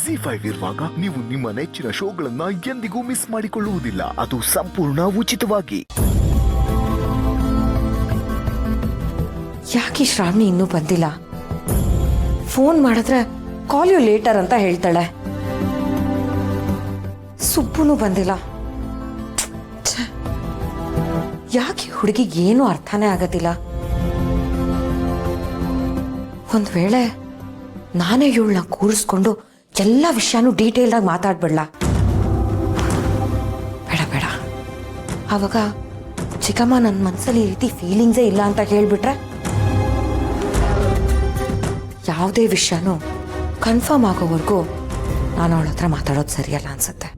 ZEE5 ಇರುವಾಗ ನೀವು ನಿಮ್ಮ ನೆಚ್ಚಿನ ಶೋಗಳನ್ನ ಎಂದಿಗೂ ಮಿಸ್ ಮಾಡಿಕೊಳ್ಳುವುದಿಲ್ಲ. ಅದು ಸಂಪೂರ್ಣ ಉಚಿತವಾಗಿ. ಯಾಕೆ ಶ್ರಾವಣಿ ಇನ್ನೂ ಬಂದಿಲ್ಲ? ಫೋನ್ ಮಾಡಿದ್ರೆ ಕಾಲ್ ಯು ಲೇಟರ್ ಅಂತ ಹೇಳ್ತಾಳೆ. ಸುಬ್ಬುನು ಬಂದಿಲ್ಲ. ಯಾಕೆ ಹುಡುಗಿಗೆ ಏನು ಅರ್ಥನೇ ಆಗದಿಲ್ಲ? ಒಂದ್ ವೇಳೆ ನಾನೇ ಇವಳನ್ನ ಕೂರಿಸ್ಕೊಂಡು ಎಲ್ಲ ವಿಷಯನೂ ಡೀಟೇಲ್ ಆಗಿ ಮಾತಾಡ್ಬಿಡ್ಲ? ಬೇಡ ಬೇಡ. ಆವಾಗ ಚಿಕ್ಕಮ್ಮ ನನ್ನ ಮನಸ್ಸಲ್ಲಿ ಈ ರೀತಿ ಫೀಲಿಂಗ್ಸೇ ಇಲ್ಲ ಅಂತ ಹೇಳ್ಬಿಟ್ರೆ ಯಾವುದೇ ವಿಷಯನೂ ಕನ್ಫರ್ಮ್ ಆಗೋವರೆಗೂ ನಾನು ಅವಳ ಹತ್ರ ಮಾತಾಡೋದು ಸರಿಯಲ್ಲ ಅನ್ಸುತ್ತೆ.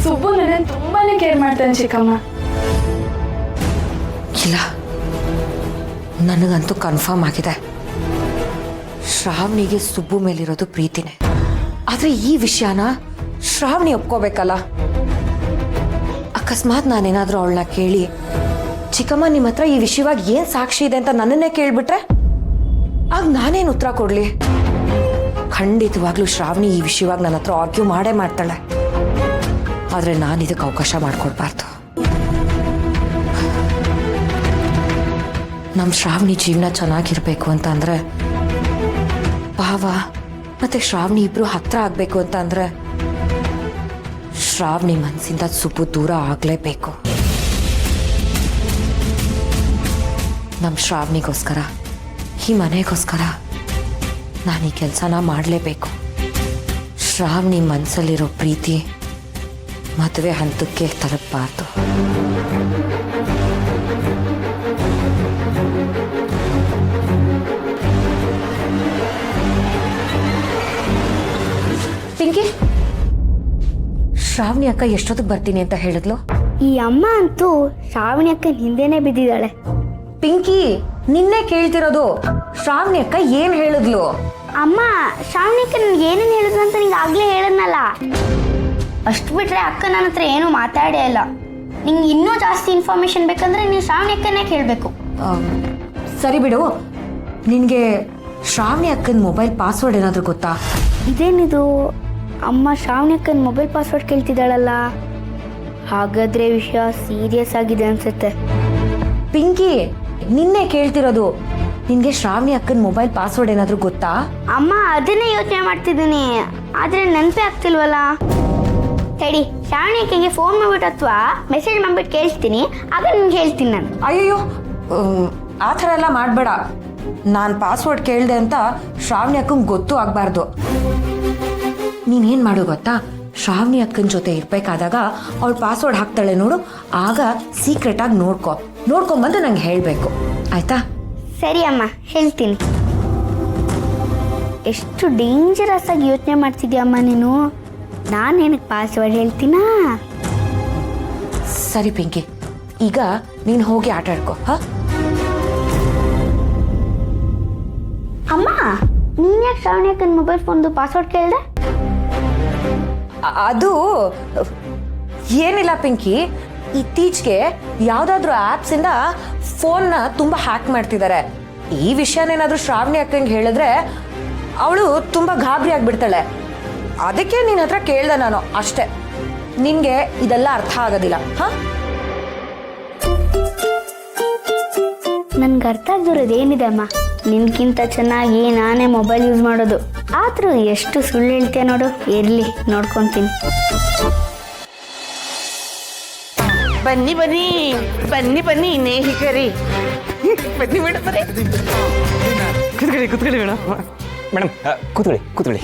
ಸುಬ್ಬು ನನ್ನ ತುಂಬಾನೇ ಕೇರ್ ಮಾಡ್ತಾನೆ ಚಿಕ್ಕಮ್ಮ. ಇಲ್ಲ, ನನಗಂತೂ ಕನ್ಫರ್ಮ್ ಆಗಿದೆ, ಶ್ರಾವಣಿಗೆ ಸುಬ್ಬು ಮೇಲಿರೋದು ಪ್ರೀತಿನೇ. ಆದ್ರೆ ಈ ವಿಷಯನ ಶ್ರಾವಣಿ ಒಪ್ಕೋಬೇಕಲ್ಲ. ಅಕಸ್ಮಾತ್ ನಾನೇನಾದ್ರೂ ಅವಳನ್ನ ಕೇಳಿ ಚಿಕ್ಕಮ್ಮ ನಿಮ್ಮ ಹತ್ರ ಈ ವಿಷಯವಾಗಿ ಏನ್ ಸಾಕ್ಷಿ ಇದೆ ಅಂತ ನನ್ನನ್ನೇ ಕೇಳ್ಬಿಟ್ರೆ ಆಗ ನಾನೇನು ಉತ್ತರ ಕೊಡ್ಲಿ? ಖಂಡಿತವಾಗ್ಲೂ ಶ್ರಾವಣಿ ಈ ವಿಷಯವಾಗಿ ನನ್ನ ಹತ್ರ ಆರ್ಗ್ಯೂ ಮಾಡೇ ಮಾಡ್ತಾಳೆ. ಆದ್ರೆ ನಾನು ಇದಕ್ಕೆ ಅವಕಾಶ ಮಾಡಿಕೊಡ್ಬಾರ್ದು. ನಮ್ಮ ಶ್ರಾವಣಿ ಜೀವನ ಚೆನ್ನಾಗಿರ್ಬೇಕು ಅಂತ ಅಂದ್ರೆ, ಭಾವ ಮತ್ತೆ ಶ್ರಾವಣಿ ಇಬ್ರು ಹತ್ರ ಆಗ್ಬೇಕು ಅಂತ ಅಂದ್ರೆ ಶ್ರಾವಣಿ ಮನಸ್ಸಿಂದ ಸುಬ್ಬು ದೂರ ಆಗ್ಲೇಬೇಕು. ನಮ್ಮ ಶ್ರಾವಣಿಗೋಸ್ಕರ, ಈ ಮನೆಗೋಸ್ಕರ ನಾನು ಈ ಕೆಲಸನ ಮಾಡಲೇಬೇಕು. ಶ್ರಾವಣಿ ಮನಸ್ಸಲ್ಲಿರೋ ಪ್ರೀತಿ ಮದುವೆ ಹಂತಕ್ಕೆ ತಲುಪಬಾರ್ದು. ಪಿಂಕಿ, ಶ್ರಾವಣಿ ಅಕ್ಕ ಎಷ್ಟೊತ್ತಿಗೆ ಬರ್ತೀನಿ ಅಂತ ಹೇಳಿದ್ಲು? ಈ ಅಮ್ಮ ಅಂತೂ ಶ್ರಾವಣಿ ಅಕ್ಕ ಹಿಂದೆನೆ ಬಿದ್ದಿದ್ದಾಳೆ. ಪಿಂಕಿ, ನಿನ್ನೆ ಕೇಳ್ತಿರೋದು, ಶ್ರಾವಣಿ ಅಕ್ಕ ಏನ್ ಹೇಳಿದ್ಲು? ಅಮ್ಮ, ಶ್ರಾವಣಿ ಅಕ್ಕ ನನ್ಗೆ ಏನೇನು ಹೇಳಿದ್ರು ಅಂತ ನಿಂಗೆ ಆಗ್ಲೇ ಹೇಳದ್ನಲ್ಲ. ಅಷ್ಟು ಬಿಟ್ರೆ ಅಕ್ಕ ನನ್ನ ಹತ್ರ ಏನು ಮಾತಾಡೇ ಇಲ್ಲ. ನಿಂಗೆ ಇನ್ನೂ ಜಾಸ್ತಿ ಇನ್ಫಾರ್ಮೇಶನ್ ಬೇಕಂದ್ರೆ ನೀನು ಶ್ರಾವಣಿ ಅಕ್ಕನೇ ಕೇಳಬೇಕು. ಸರಿ ಬಿಡು, ನಿನ್ಗೆ ಶ್ರಾವಣಿ ಅಕ್ಕನ ಮೊಬೈಲ್ ಪಾಸ್ವರ್ಡ್ ಏನಾದರೂ ಗೊತ್ತಾ? ಇದೇನಿದು, ಅಮ್ಮ ಶ್ರಾವಣಿ ಅಕ್ಕನ ಮೊಬೈಲ್ ಪಾಸ್ವರ್ಡ್ ಕೇಳ್ತಿದ್ದಾಳಲ್ಲ. ಹಾಗಾದ್ರೆ ವಿಷಯ ಸೀರಿಯಸ್ ಆಗಿದೆ ಅನ್ಸುತ್ತೆ. ಪಿಂಕಿ, ನಿನ್ನೆ ಕೇಳ್ತಿರೋದು, ನಿನ್ಗೆ ಶ್ರಾವಣಿ ಅಕ್ಕನ ಮೊಬೈಲ್ ಪಾಸ್ವರ್ಡ್ ಏನಾದರೂ ಗೊತ್ತಾ? ಅಮ್ಮ, ಅದನ್ನೇ ಯೋಚನೆ ಮಾಡ್ತಿದ್ದೀನಿ, ಆದ್ರೆ ನೆನಪೇ ಆಗ್ತಿಲ್ವಲ್ಲ. ಸರಿ, ಶ್ರಾವಣಿ ಅಕ್ಕಗೆ ಫೋನ್ ಮಾಡ್ಬಿಟ್ಟು ಅಥವಾ ಮೆಸೇಜ್ ಮಾಡ್ಬಿಟ್ಟು ಕೇಳಿಸ್ತೀನಿ, ಆಗ ನಿಮ್ಗೆ ಹೇಳ್ತೀನಿ ನಾನು. ಅಯ್ಯೋ, ಆ ಥರ ಎಲ್ಲ ಮಾಡಬೇಡ. ನಾನು ಪಾಸ್ವರ್ಡ್ ಕೇಳಿದೆ ಅಂತ ಶ್ರಾವಣಿ ಅಕ್ಕಂಗೆ ಗೊತ್ತೂ ಆಗಬಾರ್ದು. ನೀನೇನು ಮಾಡು ಗೊತ್ತಾ, ಶ್ರಾವಣಿ ಅಕ್ಕನ ಜೊತೆ ಇರಬೇಕಾದಾಗ ಅವಳು ಪಾಸ್ವರ್ಡ್ ಹಾಕ್ತಾಳೆ ನೋಡು, ಆಗ ಸೀಕ್ರೆಟಾಗಿ ನೋಡ್ಕೊಂಬಂದು ನಂಗೆ ಹೇಳಬೇಕು, ಆಯ್ತಾ? ಸರಿ ಅಮ್ಮ, ಹೇಳ್ತೀನಿ. ಎಷ್ಟು ಡೇಂಜರಸ್ ಆಗಿ ಯೋಚನೆ ಮಾಡ್ತಿದ್ಯಮ್ಮ ನೀನು. ನಾನೇನಕ್ಕೆ ಪಾಸ್ವರ್ಡ್ ಹೇಳ್ತೀನಾ? ಸರಿ ಪಿಂಕಿ, ಈಗ ನೀನು ಹೋಗಿ ಆಟ ಆಡ್ಕೋ. ಅಮ್ಮ, ನೀನ್ ಯಾಕೆ ಶ್ರಾವಣಿ ಅಕ್ಕನ ಮೊಬೈಲ್ ಫೋನ್ದು ಪಾಸ್ವರ್ಡ್ ಕೇಳಿದೆ? ಅದು ಏನಿಲ್ಲ ಪಿಂಕಿ, ಇತ್ತೀಚೆಗೆ ಯಾವುದಾದ್ರೂ ಆ್ಯಪ್ಸಿಂದ ಫೋನ್ನ ತುಂಬ ಹ್ಯಾಕ್ ಮಾಡ್ತಿದ್ದಾರೆ. ಈ ವಿಷಯನೇನಾದರೂ ಶ್ರಾವಣಿ ಅಕ್ಕಂಗೆ ಹೇಳಿದ್ರೆ ಅವಳು ತುಂಬ ಗಾಬರಿ ಆಗಿಬಿಡ್ತಾಳೆ. ಅದಕ್ಕೆ ನಿನ್ನ ಹತ್ರ ಕೇಳ್ದೆ ನಾನು, ಅಷ್ಟೇ. ನಿನಗೆ ಇದೆಲ್ಲ ಅರ್ಥ ಆಗೋದಿಲ್ಲ. ನನ್ಗೆ ಅರ್ಥ ಆಗಿರೋದು ಏನಿದೆ ಅಮ್ಮ, ನಿನ್ಗಿಂತ ಚೆನ್ನಾಗಿ ನಾನೇ ಮೊಬೈಲ್ ಯೂಸ್ ಮಾಡೋದು. ಆದರೂ ಎಷ್ಟು ಸುಳ್ಳು ಹೇಳ್ತೀಯ ನೋಡು. ಇರಲಿ, ನೋಡ್ಕೊತೀನಿ. ಬನ್ನಿ ಬನ್ನಿ ಬನ್ನಿ ಬನ್ನಿ ನೇಹಿಕರಿ, ಬನ್ನಿ ಮೇಡಮ್. ಕೂತ್ಕೊಳ್ಳಿ ಮೇಡಮ್. ಮೇಡಮ್ ಕೂತ್ಕೊಳ್ಳಿ.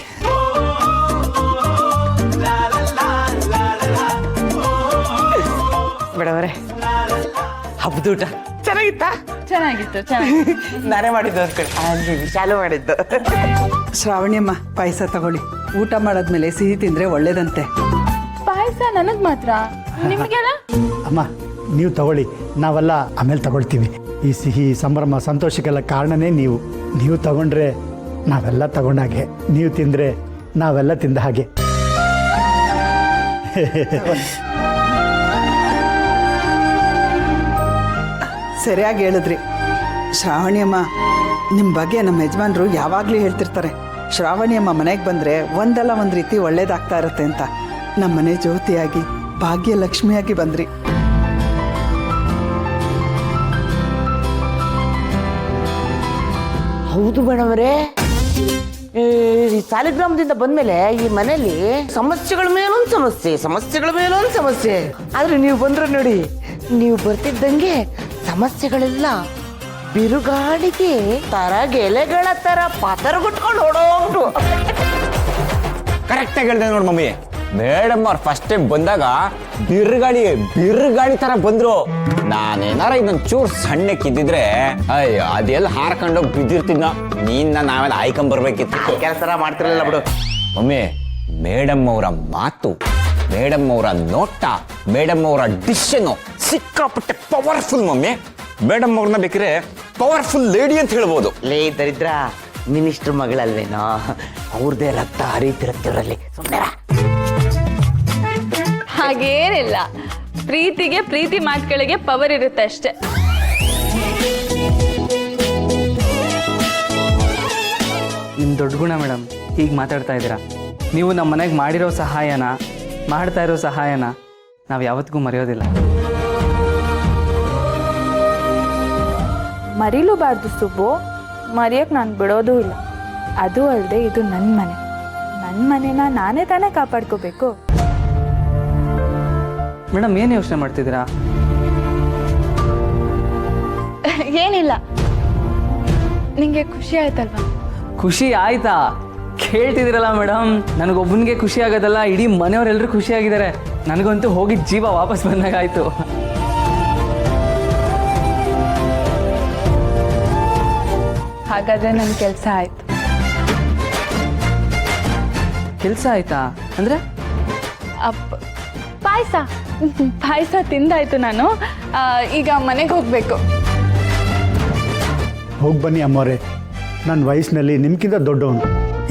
ಮೇಡಮರೇ, ಹಬ್ಬದ ಊಟ ಚೆನ್ನಾಗಿತ್ತಾ? ಚೆನ್ನಾಗಿತ್ತು. ನಾನೇ ಮಾಡಿದ್ದು ಅಂದ್ಕೊಳ್ಳಿ, ವಿಶಾಲು ಮಾಡಿದ್ದು. ಶ್ರಾವಣಿಯಮ್ಮ, ಪಾಯಸ ತಗೊಳ್ಳಿ. ಊಟ ಮಾಡಾದ್ಮೇಲೆ ಸಿಹಿ ತಿಂದರೆ ಒಳ್ಳೇದಂತೆ. ಪಾಯಸ ನನಗೆ ಮಾತ್ರ, ನಿಮಗೆಲ್ಲ? ಅಮ್ಮ ನೀವು ತಗೊಳ್ಳಿ, ನಾವೆಲ್ಲ ಆಮೇಲೆ ತಗೊಳ್ತೀವಿ. ಈ ಸಿಹಿ ಸಂಭ್ರಮ ಸಂತೋಷಕ್ಕೆಲ್ಲ ಕಾರಣನೇ ನೀವು ತಗೊಂಡ್ರೆ ನಾವೆಲ್ಲ ತಗೊಂಡಾಗೆ, ನೀವು ತಿಂದರೆ ನಾವೆಲ್ಲ ತಿಂದ ಹಾಗೆ. ಸರಿಯಾಗಿ ಹೇಳಿದ್ರಿ ಶ್ರಾವಣಿಯಮ್ಮ. ನಿಮ್ಮ ಬಗ್ಗೆ ನಮ್ಮ ಯಜಮಾನ್ರು ಯಾವಾಗಲೂ ಹೇಳ್ತಿರ್ತಾರೆ, ಶ್ರಾವಣಿಯಮ್ಮ ಮನೆಗೆ ಬಂದರೆ ಒಂದಲ್ಲ ಒಂದು ರೀತಿ ಒಳ್ಳೇದಾಗ್ತಾ ಇರುತ್ತೆ ಅಂತ. ನಮ್ಮ ಮನೆ ಜ್ಯೋತಿಯಾಗಿ ಭಾಗ್ಯ ಲಕ್ಷ್ಮಿಯಾಗಿ ಬಂದ್ರಿ. ಹೌದು ಮೇಡಮ್ರೇ, ಈ ಸಾಲಿಗ್ರಾಮದಿಂದ ಬಂದ್ಮೇಲೆ ಈ ಮನೆಯಲ್ಲಿ ಸಮಸ್ಯೆಗಳ ಮೇಲೊಂದು ಸಮಸ್ಯೆಗಳ ಮೇಲೊಂದು ಸಮಸ್ಯೆ. ಆದ್ರೆ ನೀವು ಬಂದ್ರೆ ನೋಡಿ, ನೀವು ಬರ್ತಿದ್ದಂಗೆ ಸಮಸ್ಯೆಗಳೆಲ್ಲ ಬಿರುಗಾಳಿಗೆ ತರಗೆಲೆಗಳ ತರ ಪತರಗುಟ್ಕೊಂಡು ಓಡೋಗ್ರು. ಕರೆಕ್ಟಾಗಿ ಹೇಳ್ದೆ ನೋಡಿ ಮಮ್ಮಿ. ಮೇಡಮ್ ಅವ್ರು ಫಸ್ಟ್ ಟೈಮ್ ಬಂದಾಗ ಬಿರುಗಾಳಿ ತರ ಬಂದ್ರು. ನಾನೇನಾರ ಇದೊಂದು ಚೂರು ಸಣ್ಣಕ್ಕಿದ್ದಿದ್ರೆ ಅಯ್ಯೋ ಅದೆಲ್ಲ ಹಾರ್ಕೊಂಡೋಗಿ ಬಿದ್ದಿರ್ತಿದ್ನ. ನಾವೆಲ್ಲ ಆಯ್ಕೊಂಬರ್ಬೇಕಿತ್ತು. ಕೆಲಸ ಮಾಡ್ತಿರ್ಲಿಲ್ಲ ಬಿಡು ಮಮ್ಮಿ. ಮೇಡಮ್ ಅವರ ಮಾತು, ಮೇಡಮ್ ಅವರ ನೋಟ, ಮೇಡಮ್ ಅವರ ಡಿಶನ್ನು ಸಿಕ್ಕಾಪಟ್ಟೆ ಪವರ್ಫುಲ್ ಮಮ್ಮಿ. ಮೇಡಮ್ ಅವ್ರನ್ನ ಬೇಕಿದ್ರೆ ಪವರ್ಫುಲ್ ಲೇಡಿ ಅಂತ ಹೇಳ್ಬೋದು. ಲೇ ದರಿದ್ರ, ಮಿನಿಸ್ಟರ್ ಮಗಳಲ್ವೇನೋ, ಅವ್ರದೇ ರಕ್ತ ಹರಿತಿರತ್ತಿರಲ್ಲಿ. ಸುಮ್ಮನೆ ಹಾಗೇನಿಲ್ಲ, ಪ್ರೀತಿಗೆ ಪ್ರೀತಿ ಮಾತುಗಳಿಗೆ ಪವರ್ ಇರುತ್ತೆ ಅಷ್ಟೇ. ನಿಮ್ಮ ದೊಡ್ಡ ಗುಣ ಮೇಡಮ್, ಹೀಗೆ ಮಾತಾಡ್ತಾ ಇದ್ದೀರಾ. ನೀವು ನಮ್ಮ ಮನೆಗೆ ಮಾಡಿರೋ ಸಹಾಯನ, ಮಾಡ್ತಾ ಇರೋ ಸಹಾಯನ ನಾವು ಯಾವತ್ತಿಗೂ ಮರೆಯೋದಿಲ್ಲ. ಮರೀಲೂಬಾರ್ದು ಸುಬ್ಬು, ಮರೆಯೋಕೆ ನಾನು ಬಿಡೋದೂ ಇಲ್ಲ. ಅದು ಅಲ್ಲದೆ ಇದು ನನ್ನ ಮನೆನ ನಾನೇ ತಾನೇ ಕಾಪಾಡ್ಕೋಬೇಕು. ಮೇಡಮ್ ಏನು ಯೋಚನೆ ಮಾಡ್ತಿದ್ದೀರಾ? ಏನಿಲ್ಲ, ನಿಂಗೆ ಖುಷಿ ಆಯ್ತಲ್ವಾ? ಖುಷಿ ಆಯ್ತಾ? ಕೇಳ್ತಿದ್ದೀರಲ್ಲ ಮೇಡಮ್, ನನಗೊಬ್ಬನಿಗೆ ಖುಷಿ ಆಗೋದಲ್ಲ, ಇಡೀ ಮನೆಯವರೆಲ್ಲರೂ ಖುಷಿಯಾಗಿದ್ದಾರೆ. ನನಗಂತೂ ಹೋಗಿದ್ದ ಜೀವ ವಾಪಸ್ ಬಂದಾಗಾಯ್ತು. ಹಾಗಾದ್ರೆ ನನ್ನ ಕೆಲಸ ಆಯ್ತು. ಕೆಲಸ ಆಯ್ತಾ ಅಂದರೆ? ಪಾಯಸ ತಿಂದಾಯ್ತು ನಾನು. ಈಗ ಮನೆಗೆ ಹೋಗ್ಬೇಕು. ಹೋಗಿ ಬನ್ನಿ ಅಮ್ಮವ್ರೆ, ನನ್ನ ವಯಸ್ಸಿನಲ್ಲಿ ನಿಮ್ಗಿಂತ ದೊಡ್ಡವನು.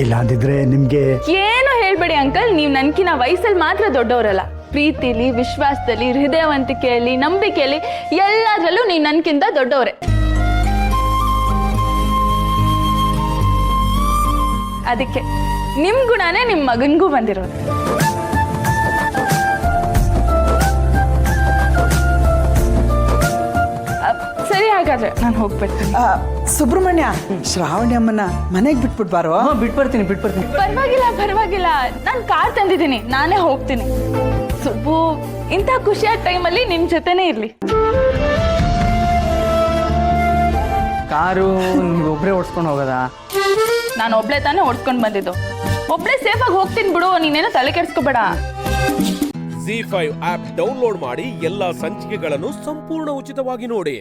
ಇಲ್ಲ ಅಂದಿದ್ರೆ ನಿಮಗೆ ಏನು ಹೇಳ್ಬೇಡಿ ಅಂಕಲ್, ನೀವು ನನ್ಕಿನ ವಯಸ್ಸಲ್ಲಿ ಮಾತ್ರ ದೊಡ್ಡವರಲ್ಲ. ಪ್ರೀತಿಲಿ, ವಿಶ್ವಾಸದಲ್ಲಿ, ಹೃದಯವಂತಿಕೆಯಲ್ಲಿ, ನಂಬಿಕೆಯಲ್ಲಿ ಎಲ್ಲದರಲ್ಲೂ ನೀವು ನನ್ಕಿಂತ ದೊಡ್ಡವರೇ. ಅದಕ್ಕೆ ನಿಮ್ ಗುಣನೇ ನಿಮ್ಮ ಮಗನಿಗೂ ಬಂದಿರೋದು. ಸರಿ, ಹಾಗಾದ್ರೆ ನಾನು ಹೋಗ್ಬಿಡ್ತೀನಿ. ಸುಬ್ರಹ್ಮಣ್ಯ, ಶ್ರಾವಣಿಯಮ್ಮನ ಮನೆಗೆ ಬಿಟ್ಬಿಟ್ಬಾರೋ? ಬಿಟ್ಬರ್ತೀನಿ. ಪರವಾಗಿಲ್ಲ, ನಾನು ಕಾರ್ ತಂದಿದ್ದೀನಿ, ನಾನೇ ಹೋಗ್ತೀನಿ. ಸುಬ್ಬು ಇಂಥ ಖುಷಿಯಾದ ಟೈಮಲ್ಲಿ ನಿಮ್ ಜೊತೆನೇ ಇರ್ಲಿ. ಕಾರು ನೀವೊಬ್ಬರೇ ಓಡಿಸ್ಕೊಂಡು ಹೋಗೋದಾ? ನಾನು ಒಬ್ಳೆ ತಾನೇ ಓಡಿಸ್ಕೊಂಡು ಬಂದಿದ್ದು. ಒಬ್ಳೆ ಸೇಫಾಗಿ ಹೋಗ್ತೀನಿ ಬಿಡು, ನೀನೇನೋ ತಲೆ ಕೆಡಿಸ್ಕೋಬೇಡ. ZEE5 ಆಪ್ ಡೌನ್ಲೋಡ್ ಮಾಡಿ ಎಲ್ಲಾ ಸಂಚಿಕೆಗಳನ್ನು ಸಂಪೂರ್ಣ ಉಚಿತವಾಗಿ ನೋಡಿ.